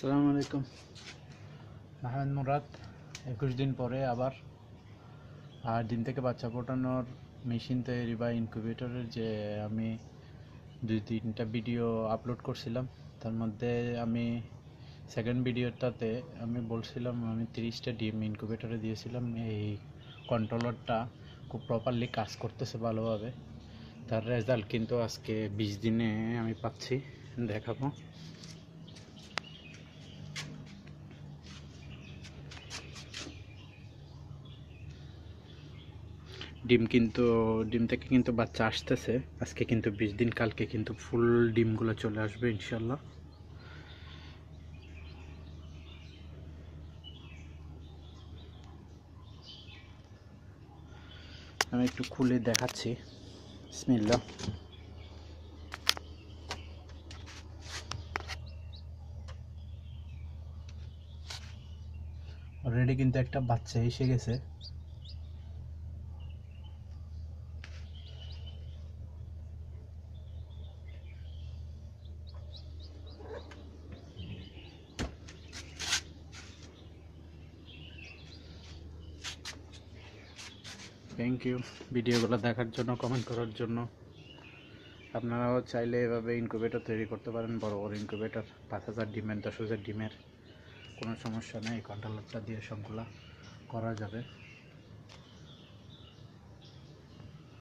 আসসালামু আলাইকুম। আহমেদ মুরাদ 21 দিন পরে আবার 8 দিন থেকে বাচ্চা ফোটানোর মেশিন তৈরি বা ইনকিউবেটরের যে আমি 2-3টা ভিডিও আপলোড করছিলাম, তার মধ্যে আমি সেকেন্ড ভিডিওটাতে আমি বলছিলাম আমি 30টা ডিম ইনকিউবেটরে দিয়েছিলাম। এই কন্ট্রোলারটা খুব প্রপারলি কাজ করতেছে ভালোভাবে। তার রেজাল্ট কিন্তু আজকে 20 দিনে আমি পাচ্ছি, দেখাবো। ডিম থেকে কিন্তু বাচ্চা আসতেছে। আজকে কিন্তু 20 দিন, কালকে কিন্তু ফুল ডিমগুলো চলে আসবে ইনশাল্লাহ। আমি একটু খুলে দেখাচ্ছি। বিসমিল্লাহ। অলরেডি কিন্তু একটা বাচ্চা এসে গেছে। থ্যাংক ইউ ভিডিওগুলো দেখার জন্য, কমেন্ট করার জন্য। আপনারাও চাইলে এভাবে ইনকিউবেটর তৈরি করতে পারেন, বড় বড় ইনকিউবেটর 5,000 ডিমের, 10,000 ডিমের, কোনো সমস্যা নেই। কন্ট্রোলারটা দিয়ে সবগুলা করা যাবে।